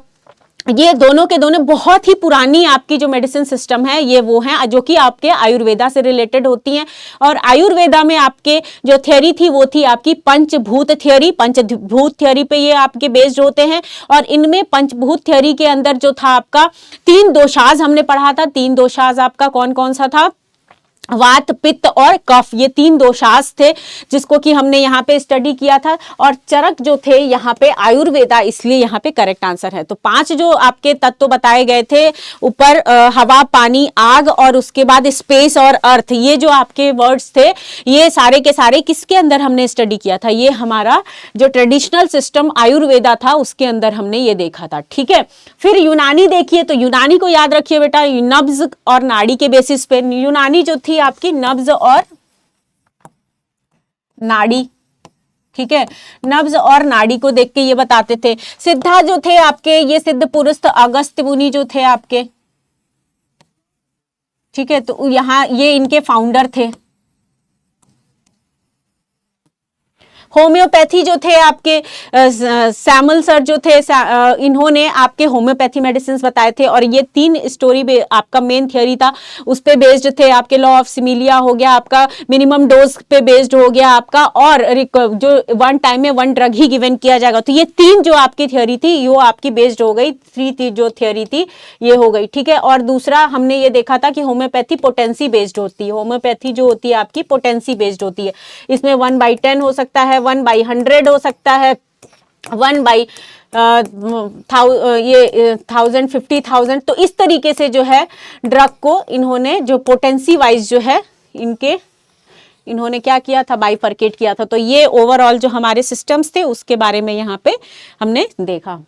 ये दोनों के दोनों बहुत ही पुरानी आपकी जो मेडिसिन सिस्टम है ये वो है जो कि आपके आयुर्वेदा से रिलेटेड होती हैं। और आयुर्वेदा में आपके जो थ्योरी थी वो थी आपकी पंचभूत थ्योरी। पंचभूत थ्योरी पे ये आपके बेस्ड होते हैं। और इनमें पंचभूत थ्योरी के अंदर जो था आपका 3 दोषाज हमने पढ़ा था। 3 दोषाज आपका कौन कौन सा था, वात, पित्त और कफ, ये 3 दोषास थे जिसको कि हमने यहाँ पे स्टडी किया था। और चरक जो थे यहाँ पे आयुर्वेदा, इसलिए यहाँ पे करेक्ट आंसर है। तो 5 जो आपके तत्व बताए गए थे ऊपर, हवा, पानी, आग और उसके बाद स्पेस और अर्थ, ये जो आपके वर्ड्स थे ये सारे के सारे किसके अंदर हमने स्टडी किया था, ये हमारा जो ट्रेडिशनल सिस्टम आयुर्वेदा था उसके अंदर हमने ये देखा था, ठीक है। फिर यूनानी देखिए, तो यूनानी को याद रखिए बेटा, नब्ज और नाड़ी के बेसिस पे यूनानी जो थी आपकी नब्ज और नाड़ी, ठीक है, नब्ज और नाड़ी को देख के ये बताते थे। सिद्धा जो थे आपके, ये सिद्ध पुरुष अगस्त्य मुनि जो थे आपके, ठीक है, तो यहाँ ये इनके फाउंडर थे। होम्योपैथी जो थे आपके सैमुअल सर जो थे, इन्होंने आपके होम्योपैथी मेडिसिन बताए थे, और ये 3 स्टोरी आपका मेन थियोरी था, उस पे बेस्ड थे। आपके लॉ ऑफ सिमिलिया हो गया आपका, मिनिमम डोज पे बेस्ड हो गया आपका, और जो 1 टाइम में 1 ड्रग ही गिवन किया जाएगा। तो ये 3 जो आपकी थियोरी थी वो आपकी बेस्ड हो गई, 3 जो थियोरी थी ये हो गई, ठीक है। और दूसरा हमने ये देखा था कि होम्योपैथी पोटेंसी बेस्ड होती है, होम्योपैथी जो होती है आपकी पोटेंसी बेस्ड होती है। इसमें 1/10 हो सकता है, 1/100 हो सकता है, 1/1000, 50,000। तो इस तरीके से जो है ड्रग को इन्होंने जो पोटेंसी वाइज जो है इन्होंने क्या किया था, बाइफरकेट किया था। तो ये ओवरऑल जो हमारे सिस्टम्स थे उसके बारे में यहाँ पे हमने देखा।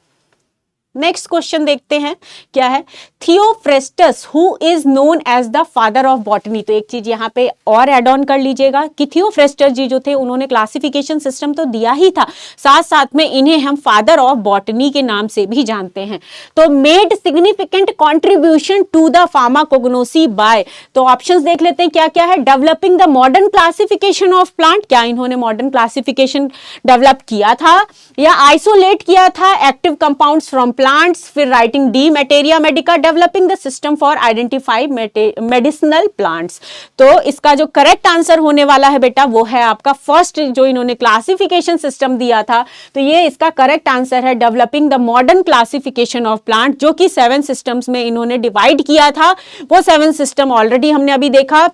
नेक्स्ट क्वेश्चन देखते हैं क्या है। Theophrastus who is known as the father of botany. तो एक चीज यहाँ पे और एड ऑन कर लीजिएगा कि थियोफ्रेस्टस जी जो थे उन्होंने क्लासिफिकेशन सिस्टम तो दिया ही था, साथ साथ में इन्हें हम फादर ऑफ बॉटनी के नाम से भी जानते हैं। तो made significant contribution to the pharmacognosy by, तो ऑप्शंस देख लेते हैं क्या क्या है। Developing the modern classification of plant, क्या इन्होंने मॉडर्न क्लासिफिकेशन डेवलप किया था या आइसोलेट किया था एक्टिव कंपाउंड्स फ्रॉम प्लांट्स, फिर writing de materia medica, developing the system for identify medicinal plants. तो इसका जो करेक्ट आंसर होने वाला है बेटा वो है आपका फर्स्ट, जो इन्होंने क्लासिफिकेशन सिस्टम दिया था, तो ये इसका करेक्ट आंसर है developing the modern classification of plant, जो कि 7 सिस्टम्स में इन्होंने डिवाइड किया था। वो 7 सिस्टम ऑलरेडी हमने अभी देखा,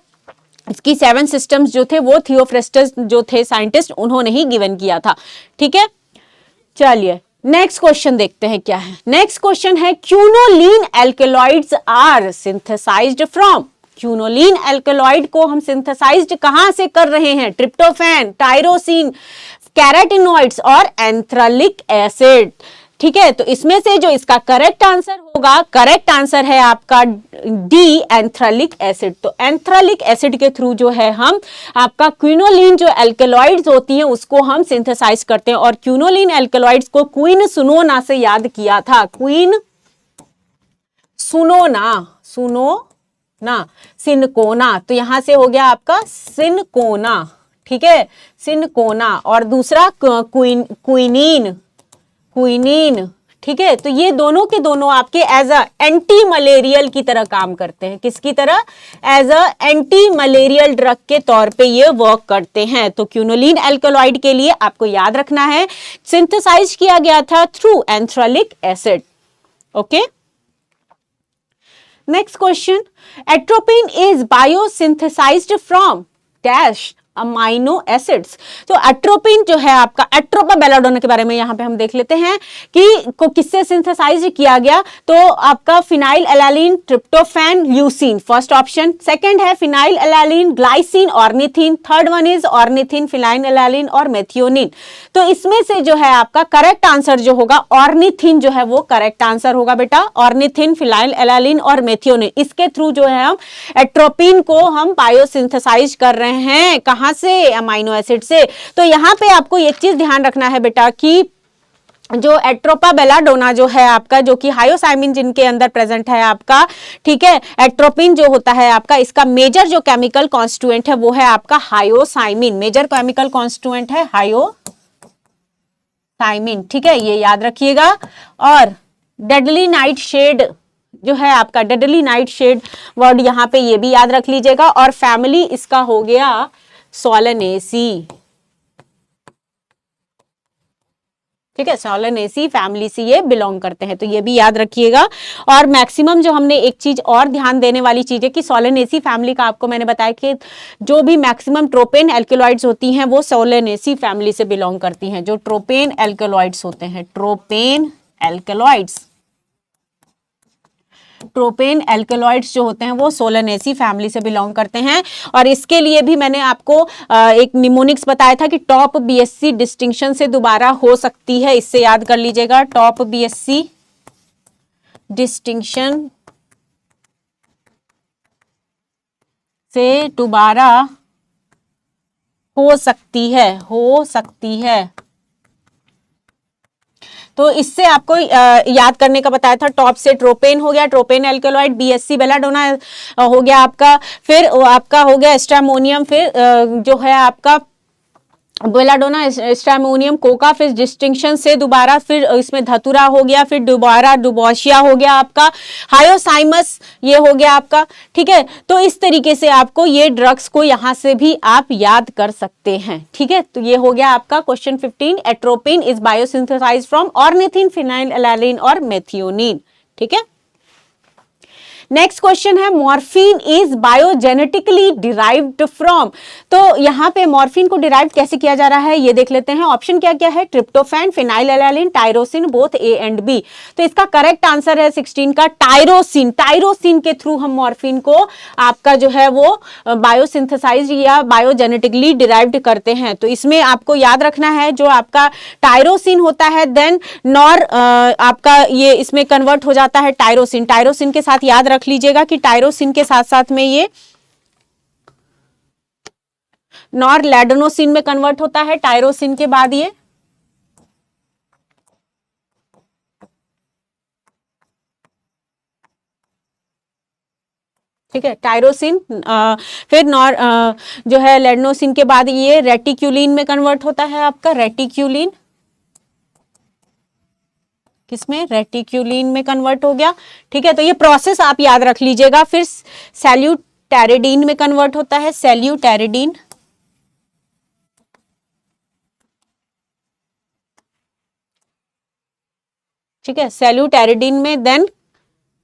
इसकी 7 सिस्टम्स जो थे वो थियोफ्रेस्टस जो थे साइंटिस्ट उन्होंने ही गिवन किया था, ठीक है। चलिए नेक्स्ट क्वेश्चन देखते हैं क्या है। नेक्स्ट क्वेश्चन है quinoline alkaloids are synthesized from. Quinoline alkaloid को हम सिंथेसाइज्ड कहां से कर रहे हैं? ट्रिप्टोफैन, टायरोसिन, कैराटिनॉइड्स और एंथ्रेलिक एसिड, ठीक है। तो इसमें से जो इसका करेक्ट आंसर होगा, करेक्ट आंसर है आपका डी एंथ्रेलिक एसिड। तो एंथ्रेलिक एसिड के थ्रू जो है हम आपका क्विनोलिन जो एल्केलॉइड्स होती हैं उसको हम सिंथेसाइज करते हैं। और क्विनोलिन एल्केलॉइड्स को क्वीन सुनोना से याद किया था, क्वीन सुनोना, सुनोना, सिनकोना, तो यहां से हो गया आपका सिनकोना, ठीक है, सिनकोना। और दूसरा क्विनीन, क्विनीन, ठीक है। तो ये दोनों के दोनों आपके एज अ एंटी मलेरियल की तरह काम करते हैं। किसकी तरह? As a anti malarial drug के तौर पे ये वर्क करते हैं। तो क्यूनोलीन एल्कलॉइड के लिए आपको याद रखना है सिंथेसाइज किया गया था through anthranilic acid, okay. Next question, atropine is biosynthesized from dash amino acids. तो एट्रोपिन जो है आपका, एट्रोपा बेलाडोना के बारे में यहां पे हम देख लेते हैं कि को किससे सिंथेसाइज किया गया। तो आपका phenylalanine, tryptophan, leucine, first option. Second है phenylalanine, glycine, ornithine. Third one is ornithine, phenylalanine और मेथियोनिन। तो इसमें से जो है आपका करेक्ट आंसर जो होगा ऑर्निथिन जो है वो करेक्ट आंसर होगा बेटा। ऑर्निथिन, फिनाइल एलालिन और मेथियोनिन, इसके थ्रू जो है हम एट्रोपिन को हम बायोसिंथेसाइज कर रहे हैं। कहां से? अमाइनो एसिड से। तो यहां पे आपको एक चीज ध्यान रखना है बेटा कि जो एट्रोपा बेलाडोना जो है आपका, जो कि हायोसाइमिन जिनके अंदर प्रेजेंट है आपका, ठीक है। एट्रोपिन जो होता है आपका, इसका मेजर जो केमिकल कॉन्स्टिट्यूएंट है वो है आपका हायोसाइमिन। मेजर केमिकल कॉन्स्टिट्यूएंट है हायोसाइमिन, ठीक है, ये याद रखिएगा। और डेडली नाइट शेड जो है आपका, डेडली नाइट शेड वर्ड यहां पे ये भी याद रख लीजिएगा। और फैमिली इसका हो गया सोलेनेसी, ठीक है, सोलेनेसी फैमिली से ये बिलोंग करते हैं, तो ये भी याद रखिएगा। और मैक्सिमम जो हमने एक चीज और ध्यान देने वाली चीज है कि सोलेनेसी फैमिली का आपको मैंने बताया कि जो भी मैक्सिमम ट्रोपेन एल्केलॉइड्स होती हैं वो सोलेनेसी फैमिली से बिलोंग करती हैं। जो ट्रोपेन एल्केलॉइड्स होते हैं, ट्रोपेन एल्केलॉइड्स, ट्रोपेन एल्केलॉइड्स जो होते हैं वो सोलेनेसी फैमिली से बिलोंग करते हैं। और इसके लिए भी मैंने आपको एक निमोनिक्स बताया था कि टॉप बीएससी डिस्टिंक्शन से दोबारा हो सकती है, इससे याद कर लीजिएगा। टॉप बीएससी डिस्टिंक्शन से दोबारा हो सकती है, हो सकती है। तो इससे आपको याद करने का बताया था। टॉप से ट्रोपेन हो गया, ट्रोपेन एल्कलॉइड, बीएससी बेलाडोना हो गया आपका, फिर आपका हो गया स्ट्रैमोनियम, फिर जो है आपका बेलाडोना, स्ट्रैमोनियम, कोका, फिर डिस्टिंक्शन से दोबारा फिर इसमें धतुरा हो गया, फिर दोबारा डुबोशिया हो गया आपका, हायोसाइमस ये हो गया आपका। ठीक है, तो इस तरीके से आपको ये ड्रग्स को यहां से भी आप याद कर सकते हैं। ठीक है, तो ये हो गया आपका question 15। Atropine is biosynthesized from ornithine, phenylalanine और मेथियोनिन। ठीक है, नेक्स्ट क्वेश्चन है morphine is biogenetically derived from. तो यहां पे मॉर्फिन को डिराइव कैसे किया जा रहा है ये देख लेते हैं। ऑप्शन क्या क्या है, tryptophan, phenylalanine, tyrosine, both A and B. तो इसका करेक्ट आंसर है 16 का टायरोसिन। टायरोसिन के थ्रू हम मॉर्फिन को आपका जो है वो बायोसिंथेसाइज या बायोजेनेटिकली डिराइव्ड करते हैं। तो इसमें आपको याद रखना है जो आपका टायरोसिन होता है देन नॉर आपका ये इसमें कन्वर्ट हो जाता है टायरोसिन। टायरोसिन के साथ याद रख लीजिएगा कि टायरोसिन के साथ साथ में ये नॉरलैडेनोसिन में कन्वर्ट होता है टायरोसिन के बाद ये। ठीक है, टायरोसिन फिर जो है लेडनोसिन के बाद ये रेटिक्यूलिन में कन्वर्ट होता है आपका, रेटिक्यूलिन किसमें, रेटिक्यूलिन में कन्वर्ट हो गया। ठीक है, तो ये प्रोसेस आप याद रख लीजिएगा। फिर सैल्यूटेरिडीन में कन्वर्ट होता है, सैल्यूटेरिडीन। ठीक है, सैल्यूटेरिडीन में then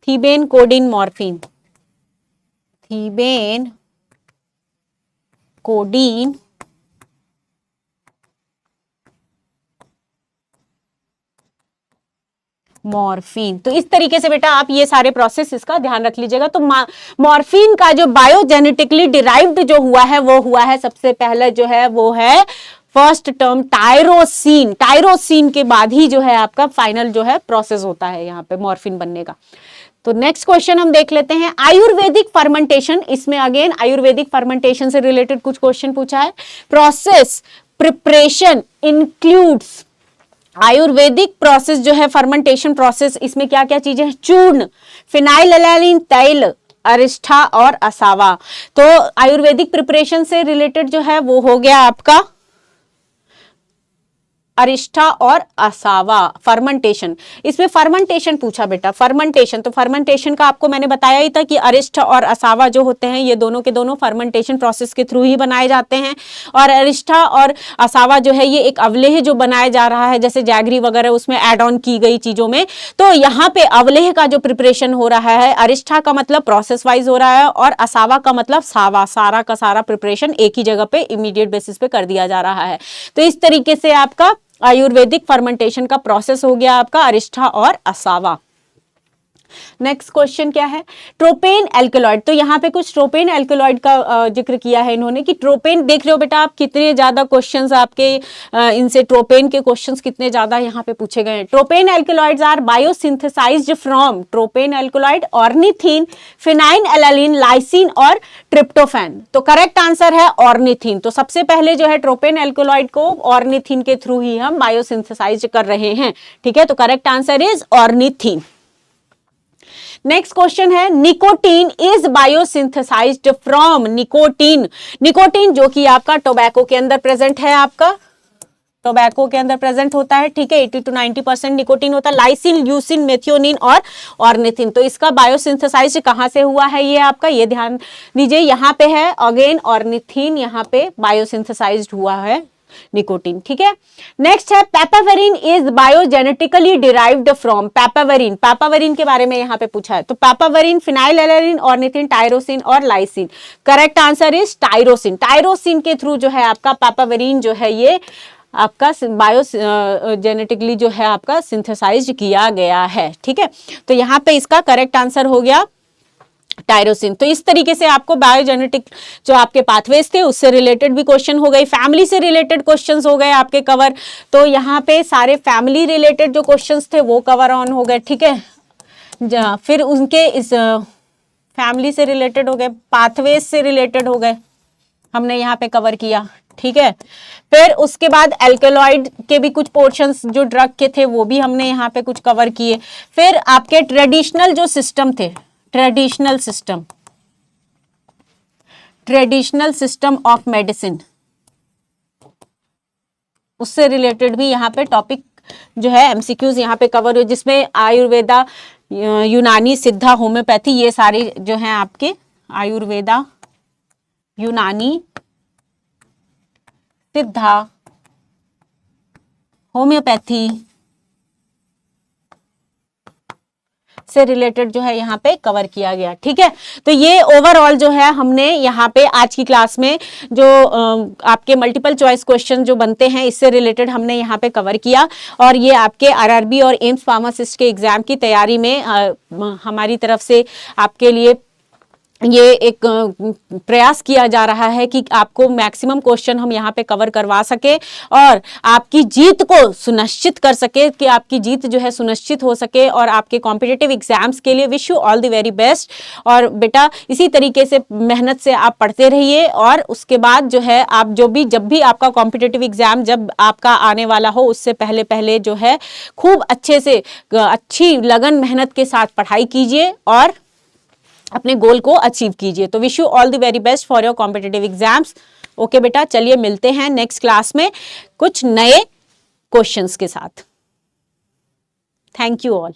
thebaine codeine morphine, thebaine codeine morphine. तो इस तरीके से बेटा आप ये सारे प्रोसेस इसका ध्यान रख लीजिएगा। तो मॉर्फिन का जो बायोजेनेटिकली डिराइव्ड जो हुआ है वो हुआ है सबसे पहले जो है वो है फर्स्ट टर्म टायरोसिन। टायरोसिन के बाद ही जो है आपका फाइनल जो है प्रोसेस होता है यहाँ पे मॉर्फिन बनने का। तो नेक्स्ट क्वेश्चन हम देख लेते हैं आयुर्वेदिक फर्मेंटेशन। इसमें अगेन आयुर्वेदिक फर्मेंटेशन से रिलेटेड कुछ क्वेश्चन पूछा है। Process preparation includes, Ayurvedic process जो है फर्मेंटेशन प्रोसेस, इसमें क्या क्या चीजें हैं, चूर्ण, फिनाइलएलानिन, तैल, अरिष्ठा और असावा। तो आयुर्वेदिक प्रिपरेशन से रिलेटेड जो है वो हो गया आपका अरिष्ठा और असावा फर्मेंटेशन। इसमें फर्मेंटेशन पूछा बेटा, फर्मेंटेशन। तो फर्मेंटेशन का आपको मैंने बताया ही था कि अरिष्ठा और असावा जो होते हैं ये दोनों के दोनों फर्मेंटेशन प्रोसेस के थ्रू ही बनाए जाते हैं। और अरिष्ठा और असावा जो है ये एक अवलेह जो बनाया जा रहा है, जैसे जैगरी वगैरह उसमें एड ऑन की गई चीजों में। तो यहाँ पे अवलेह का जो प्रिपरेशन हो रहा है, अरिष्ठा का मतलब प्रोसेस वाइज हो रहा है और असावा का मतलब सावा, सारा का सारा प्रिपरेशन एक ही जगह पे इमीडिएट बेसिस पे कर दिया जा रहा है। तो इस तरीके से आपका आयुर्वेदिक फर्मेंटेशन का प्रोसेस हो गया आपका अरिष्ठा और असावा। नेक्स्ट क्वेश्चन क्या है, ट्रोपेन एल्कलॉइड। तो यहाँ पे कुछ ट्रोपेन एल्कलॉइड का जिक्र किया है इन्होंने कि ट्रोपेन, देख रहे हो बेटा आप कितने ज्यादा क्वेश्चंस आपके इनसे ट्रोपेन के क्वेश्चंस कितने ज्यादा यहाँ पे पूछे गए हैं। Tropane alkaloids are biosynthesized from, tropane alkaloid ornithine, phenylalanine, lysine और ट्रिप्टोफैन। तो करेक्ट आंसर है ऑर्निथिन। तो सबसे पहले जो है ट्रोपेन एल्कलॉइड को ऑर्निथिन के थ्रू ही हम बायोसिंथेसाइज कर रहे हैं। ठीक है, तो correct answer is ornithine. Next question है nicotine is biosynthesized from, nicotine, nicotine जो कि आपका टोबैको के अंदर प्रेजेंट है, आपका टोबैको के अंदर प्रेजेंट होता है। ठीक है, 80 to 90% निकोटीन होता है। लाइसिन, ल्यूसिन, मेथियोनिन और ऑर्निथिन। तो इसका बायोसिंथेसाइज कहां से हुआ है ये आपका, ये ध्यान दीजिए, यहां पे है अगेन ऑर्निथिन, यहां पे बायोसिंथेसाइज हुआ है निकोटीन। ठीक है, नेक्स्ट है papaverine is biogenetically derived from, papaverine, papaverine के बारे में यहां पे पूछा है। तो पैपावेरिन, फिनाइलएलानिन, ऑर्निथिन, टायरोसिन और lysine. Correct answer is tyrosine. Tyrosine के थ्रू जो है आपका पैपावेरिन जो है ये आपका बायोजेनेटिकली जो है आपका सिंथेसाइज किया गया है। ठीक है, तो यहां पे इसका करेक्ट आंसर हो गया टायरोसिन। तो इस तरीके से आपको बायोजेनेटिक जो आपके पाथवेज थे उससे रिलेटेड भी क्वेश्चन हो गए, फैमिली से रिलेटेड क्वेश्चंस हो गए आपके कवर। तो यहाँ पे सारे फैमिली रिलेटेड जो क्वेश्चंस थे वो कवर ऑन हो गए। ठीक है, फिर उनके इस फैमिली से रिलेटेड हो गए, पाथवेज से रिलेटेड हो गए, हमने यहाँ पे कवर किया। ठीक है। फिर उसके बाद एल्केलॉइड के भी कुछ पोर्शंस जो ड्रग के थे वो भी हमने यहाँ पे कुछ कवर किए। फिर आपके ट्रेडिशनल जो सिस्टम थे, ट्रेडिशनल सिस्टम ऑफ मेडिसिन, उससे रिलेटेड भी यहाँ पे टॉपिक जो है एमसीक्यूज यहाँ पे कवर हुए, जिसमें आयुर्वेदा, यूनानी, सिद्धा, होम्योपैथी, ये सारे जो हैं आपके आयुर्वेदा, यूनानी, सिद्धा, होम्योपैथी से रिलेटेड जो है यहाँ पे कवर किया गया। ठीक है, तो ये ओवरऑल जो है हमने यहाँ पे आज की क्लास में जो आपके मल्टीपल चॉइस क्वेश्चन जो बनते हैं इससे रिलेटेड हमने यहाँ पे कवर किया। और ये आपके आरआरबी और एम्स फार्मासिस्ट के एग्जाम की तैयारी में हमारी तरफ से आपके लिए ये एक प्रयास किया जा रहा है कि आपको मैक्सिमम क्वेश्चन हम यहाँ पे कवर करवा सके और आपकी जीत को सुनिश्चित कर सके, कि आपकी जीत जो है सुनिश्चित हो सके और आपके कॉम्पिटिटिव एग्जाम्स के लिए wish you all the very best. और बेटा इसी तरीके से मेहनत से आप पढ़ते रहिए और उसके बाद जो है आप जब भी आपका कॉम्पिटिटिव एग्जाम जब आपका आने वाला हो उससे पहले जो है खूब अच्छे से अच्छी लगन मेहनत के साथ पढ़ाई कीजिए और अपने गोल को अचीव कीजिए। तो wish you all the very best for your competitive exams. Okay बेटा, चलिए मिलते हैं नेक्स्ट क्लास में कुछ नए क्वेश्चंस के साथ। Thank you all.